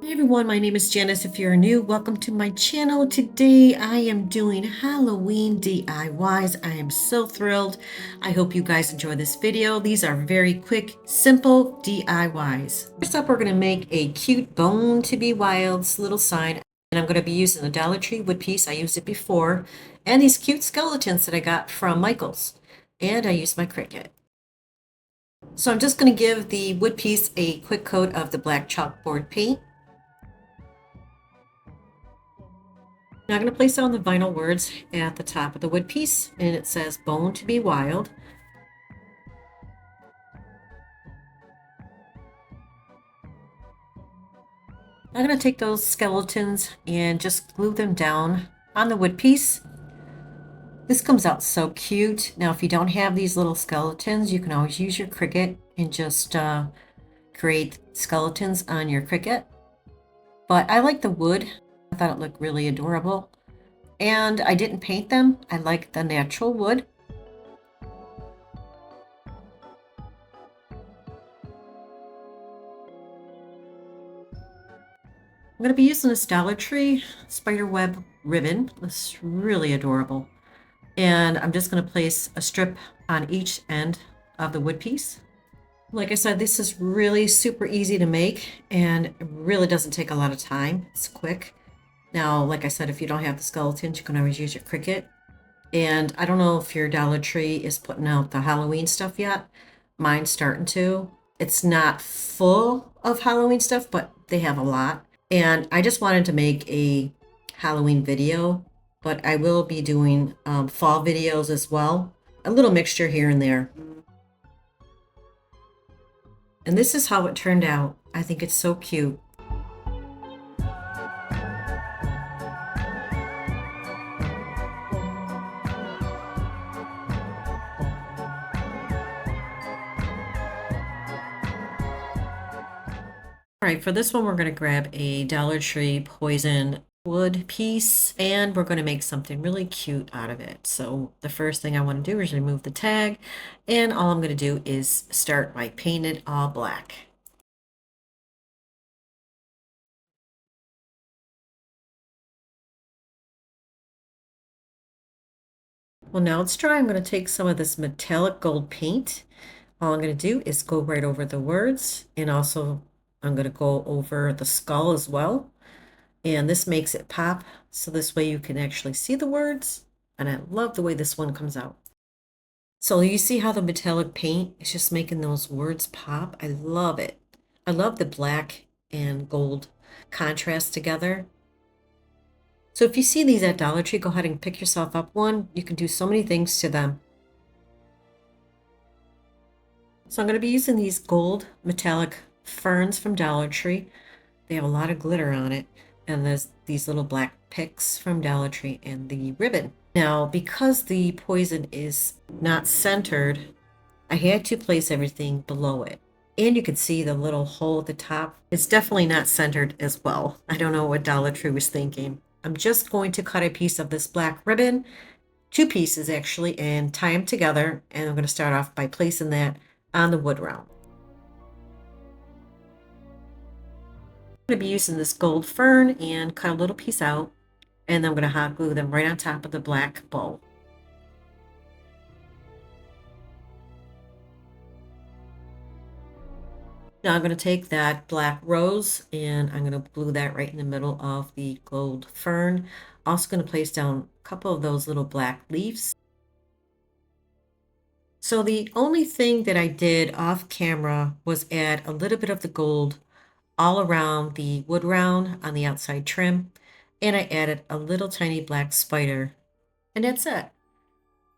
Hey everyone, my name is Janice. If you're new, welcome to my channel. Today I am doing Halloween DIYs. I am so thrilled. I hope you guys enjoy this video. These are very quick, simple DIYs. First up, we're going to make a cute Bone to be Wild's little sign. And I'm going to be using the Dollar Tree wood piece. I used it before. And these cute skeletons that I got from Michael's. And I used my Cricut. So I'm just going to give the wood piece a quick coat of the black chalkboard paint. Now I'm going to place down the vinyl words at the top of the wood piece, and it says Bone to be Wild. I'm going to take those skeletons and just glue them down on the wood piece. This comes out so cute. Now if you don't have these little skeletons, you can always use your Cricut and just create skeletons on your Cricut. But I like the wood. I thought it looked really adorable. And I didn't paint them. I like the natural wood. I'm going to be using this Dollar Tree spiderweb ribbon. It's really adorable. And I'm just going to place a strip on each end of the wood piece. Like I said, this is really super easy to make and it really doesn't take a lot of time. It's quick. Now, like I said, if you don't have the skeletons, you can always use your Cricut. And I don't know if your Dollar Tree is putting out the Halloween stuff yet. Mine's starting to. It's not full of Halloween stuff, but they have a lot. And I just wanted to make a Halloween video, but I will be doing fall videos as well. A little mixture here and there. And this is how it turned out. I think it's so cute. All right, for this one, we're going to grab a Dollar Tree poison wood piece and we're going to make something really cute out of it. So the first thing I want to do is remove the tag, and all I'm going to do is start by painting it all black. Well, now it's dry. I'm going to take some of this metallic gold paint. All I'm going to do is go right over the words, and also I'm going to go over the skull as well. And this makes it pop, so this way you can actually see the words. And I love the way this one comes out. So you see how the metallic paint is just making those words pop? I love it. I love the black and gold contrast together. So if you see these at Dollar Tree, go ahead and pick yourself up one. You can do so many things to them. So I'm going to be using these gold metallic ferns from Dollar Tree. They have a lot of glitter on it. And there's these little black picks from Dollar Tree and the ribbon. Now, because the poison is not centered, I had to place everything below it. And you can see the little hole at the top. It's definitely not centered as well. I don't know what Dollar Tree was thinking. I'm just going to cut a piece of this black ribbon, 2 pieces actually, and tie them together. And I'm going to start off by placing that on the wood round. I'm going to be using this gold fern and cut a little piece out, and then I'm going to hot glue them right on top of the black bowl. Now I'm going to take that black rose and I'm going to glue that right in the middle of the gold fern. Also going to place down a couple of those little black leaves. So the only thing that I did off camera was add a little bit of the gold all around the wood round on the outside trim, and I added a little tiny black spider, and that's it.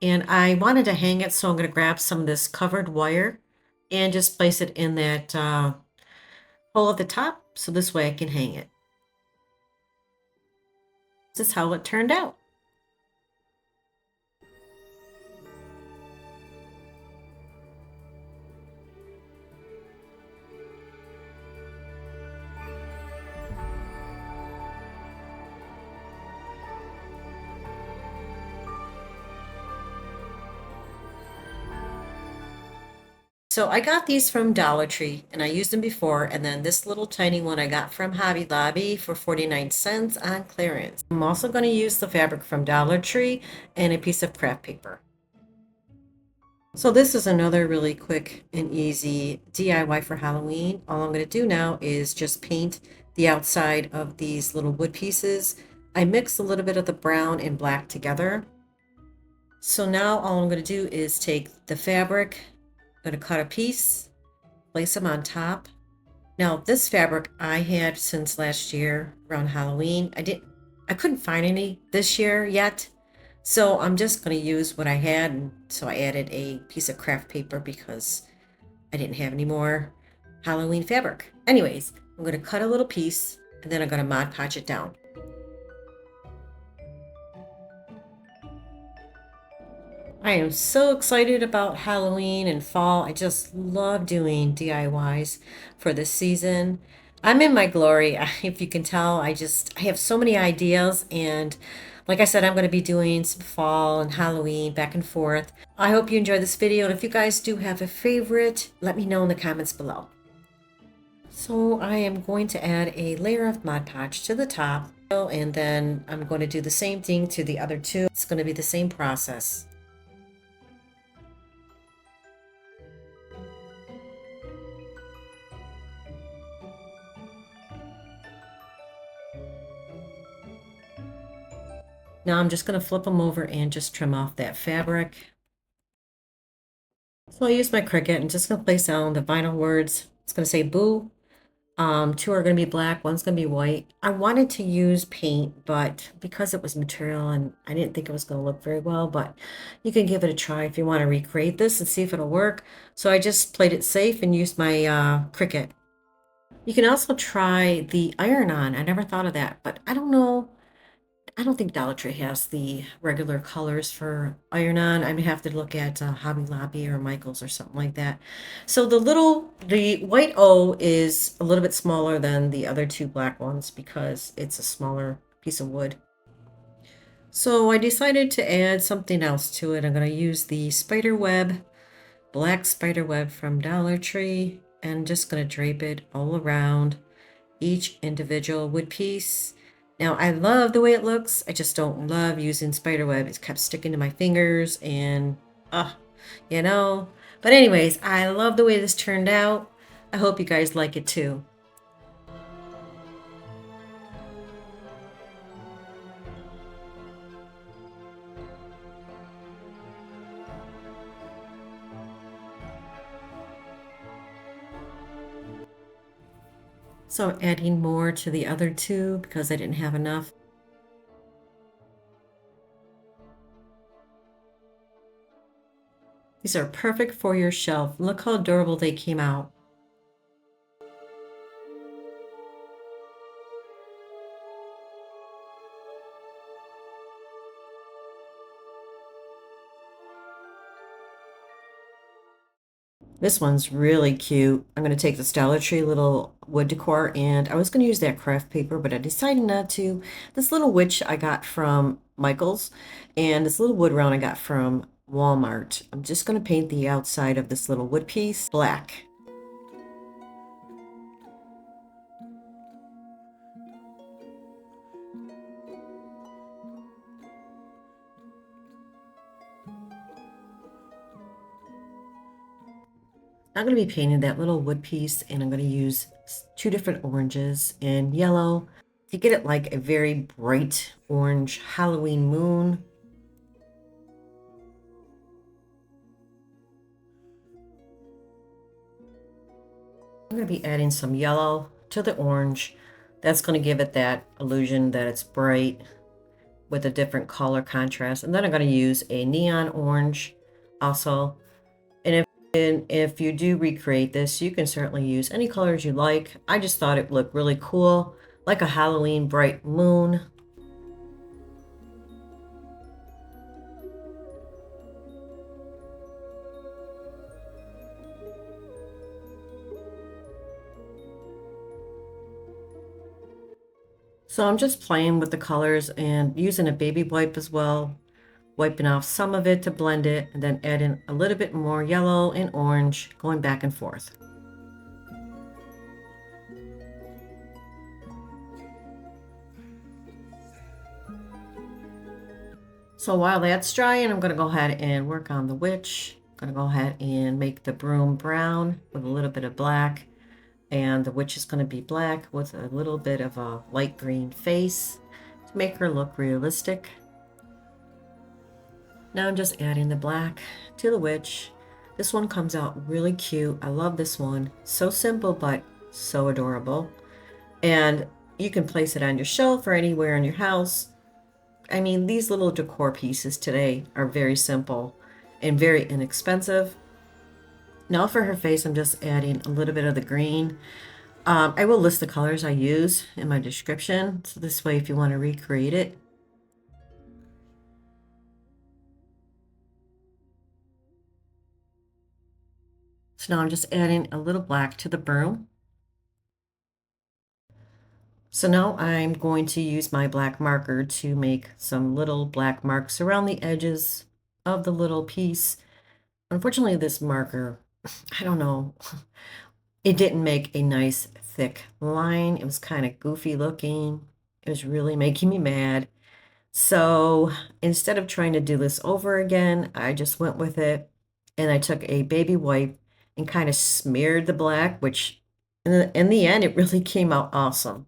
And I wanted to hang it, so I'm going to grab some of this covered wire and just place it in that hole at the top, so this way I can hang it. This is how it turned out. So I got these from Dollar Tree and I used them before, and then this little tiny one I got from Hobby Lobby for 49 cents on clearance. I'm also going to use the fabric from Dollar Tree and a piece of craft paper. So this is another really quick and easy DIY for Halloween. All I'm going to do now is just paint the outside of these little wood pieces. I mix a little bit of the brown and black together. So now all I'm going to do is take the fabric, I'm going to cut a piece, place them on top. Now this fabric I had since last year around Halloween. I couldn't find any this year yet. So I'm just going to use what I had. And so I added a piece of craft paper because I didn't have any more Halloween fabric. Anyways, I'm going to cut a little piece and then I'm going to Mod Podge it down. I am so excited about Halloween and fall. I just love doing DIYs for this season. I'm in my glory. If you can tell, I have so many ideas, and like I said, I'm going to be doing some fall and Halloween back and forth. I hope you enjoyed this video, and if you guys do have a favorite, let me know in the comments below. So I am going to add a layer of Mod Podge to the top, and then I'm going to do the same thing to the other two. It's going to be the same process. Now I'm just going to flip them over and just trim off that fabric. So I use my Cricut and just going to place down the vinyl words. It's going to say boo. Two are going to be black, one's going to be white. I wanted to use paint, but because it was material and I didn't think it was going to look very well, but you can give it a try if you want to recreate this and see if it'll work. So I just played it safe and used my Cricut. You can also try the iron-on. I never thought of that, but I don't know. I don't think Dollar Tree has the regular colors for iron-on. I'm gonna have to look at Hobby Lobby or Michael's or something like that. So the white O is a little bit smaller than the other two black ones because it's a smaller piece of wood. So I decided to add something else to it. I'm gonna use the spider web, black spider web from Dollar Tree, and just gonna drape it all around each individual wood piece. Now I love the way it looks. I just don't love using spider web. It's kept sticking to my fingers and you know. But anyways, I love the way this turned out. I hope you guys like it too. So adding more to the other two because I didn't have enough. These are perfect for your shelf. Look how adorable they came out. This one's really cute. I'm going to take this Dollar Tree little wood decor, and I was going to use that craft paper, but I decided not to. This little witch I got from Michael's, and this little wood round I got from Walmart. I'm just going to paint the outside of this little wood piece black. I'm going to be painting that little wood piece, and I'm going to use two different oranges and yellow to get it like a very bright orange Halloween moon. I'm going to be adding some yellow to the orange. That's going to give it that illusion that it's bright with a different color contrast. And then I'm going to use a neon orange also. And if you do recreate this, you can certainly use any colors you like. I just thought it looked really cool, like a Halloween bright moon. So I'm just playing with the colors and using a baby wipe as well wiping off some of it to blend it, and then adding a little bit more yellow and orange, going back and forth. So while that's drying, I'm going to go ahead and work on the witch. I'm going to go ahead and make the broom brown with a little bit of black. And the witch is going to be black with a little bit of a light green face to make her look realistic. Now I'm just adding the black to the witch. This one comes out really cute. I love this one. So simple, but so adorable. And you can place it on your shelf or anywhere in your house. I mean, these little decor pieces today are very simple and very inexpensive. Now for her face, I'm just adding a little bit of the green. I will list the colors I use in my description, so this way if you want to recreate it. So now I'm just adding a little black to the broom. So now I'm going to use my black marker to make some little black marks around the edges of the little piece. Unfortunately, this marker, I don't know, it didn't make a nice thick line. It was kind of goofy looking. It was really making me mad. So instead of trying to do this over again, I just went with it and I took a baby wipe and kind of smeared the black, which in the end, it really came out awesome.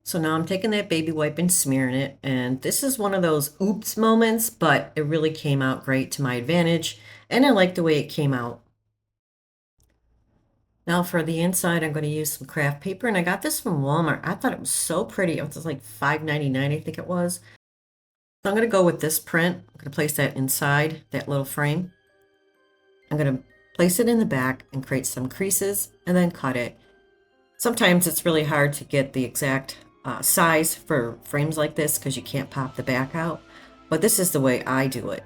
So now I'm taking that baby wipe and smearing it, and this is one of those oops moments, but it really came out great to my advantage, and I like the way it came out. Now for the inside, I'm going to use some craft paper, and I got this from Walmart. I thought it was so pretty. It was like $5.99, I think it was. So I'm going to go with this print. I'm going to place that inside that little frame. I'm going to place it in the back and create some creases and then cut it. Sometimes it's really hard to get the exact size for frames like this because you can't pop the back out, but this is the way I do it.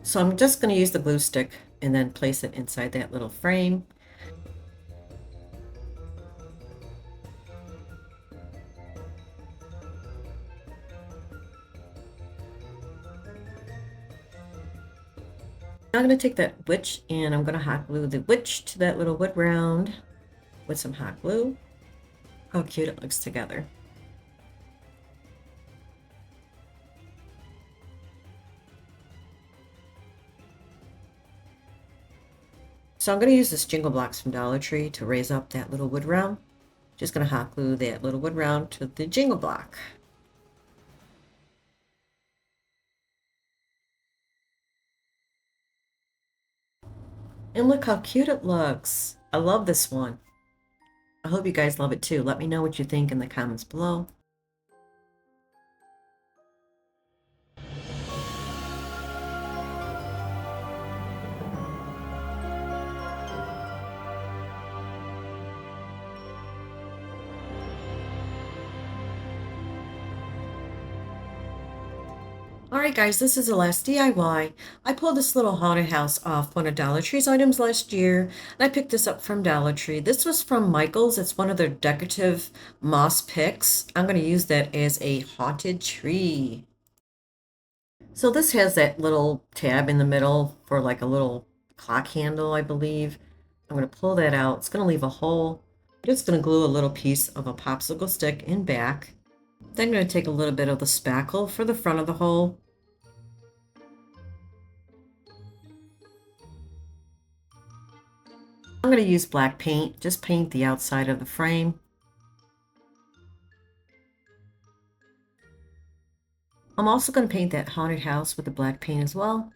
So I'm just going to use the glue stick and then place it inside that little frame. Now I'm going to take that witch and I'm going to hot glue the witch to that little wood round with some hot glue. How cute it looks together. So I'm going to use this jingle blocks from Dollar Tree to raise up that little wood round. Just going to hot glue that little wood round to the jingle block. And look how cute it looks. I love this one. I hope you guys love it too. Let me know what you think in the comments below. Alright guys, this is the last DIY. I pulled this little haunted house off one of Dollar Tree's items last year, and I picked this up from Dollar Tree. This was from Michael's. It's one of their decorative moss picks. I'm going to use that as a haunted tree. So this has that little tab in the middle for like a little clock handle, I believe. I'm going to pull that out. It's going to leave a hole. I'm just going to glue a little piece of a popsicle stick in back. Then I'm going to take a little bit of the spackle for the front of the hole. I'm going to use black paint, just paint the outside of the frame. I'm also going to paint that haunted house with the black paint as well.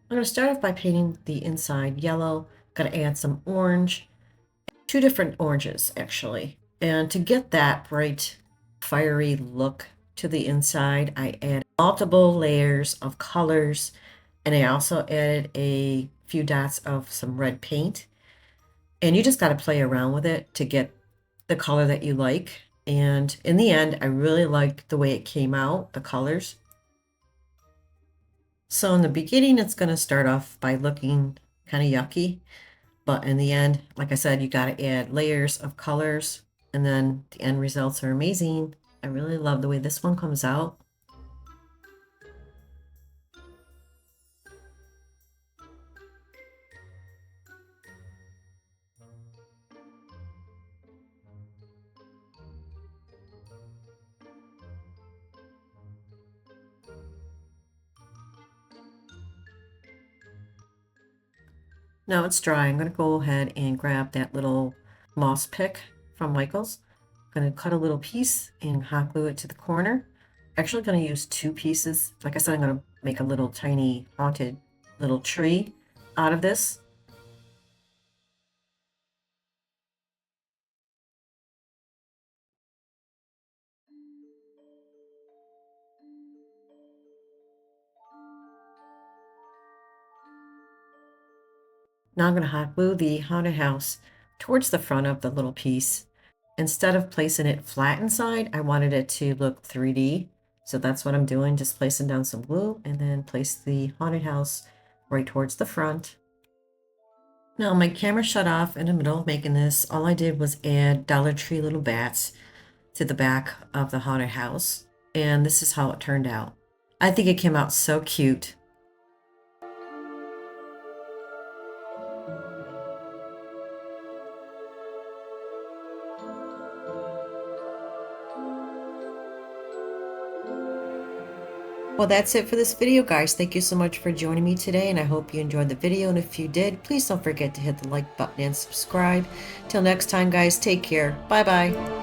I'm going to start off by painting the inside yellow. Going to add some orange, two different oranges actually. And to get that bright, fiery look to the inside. I added multiple layers of colors, and I also added a few dots of some red paint. And you just got to play around with it to get the color that you like. And in the end, I really liked the way it came out, the colors. So in the beginning, it's going to start off by looking kind of yucky. But in the end, like I said, you got to add layers of colors, and then the end results are amazing. I really love the way this one comes out. Now it's dry. I'm going to go ahead and grab that little moss pick from Michael's. I'm going to cut a little piece and hot glue it to the corner. Actually going to use 2 pieces. Like I said, I'm going to make a little tiny haunted little tree out of this. Now I'm going to hot glue the haunted house towards the front of the little piece. Instead of placing it flat inside, I wanted it to look 3D. So that's what I'm doing, just placing down some glue and then place the haunted house right towards the front. Now my camera shut off in the middle of making this. All I did was add Dollar Tree little bats to the back of the haunted house. And this is how it turned out. I think it came out so cute. Well, that's it for this video, guys. Thank you so much for joining me today, and I hope you enjoyed the video. And if you did, please don't forget to hit the like button and subscribe. Till next time, guys, take care. Bye-bye.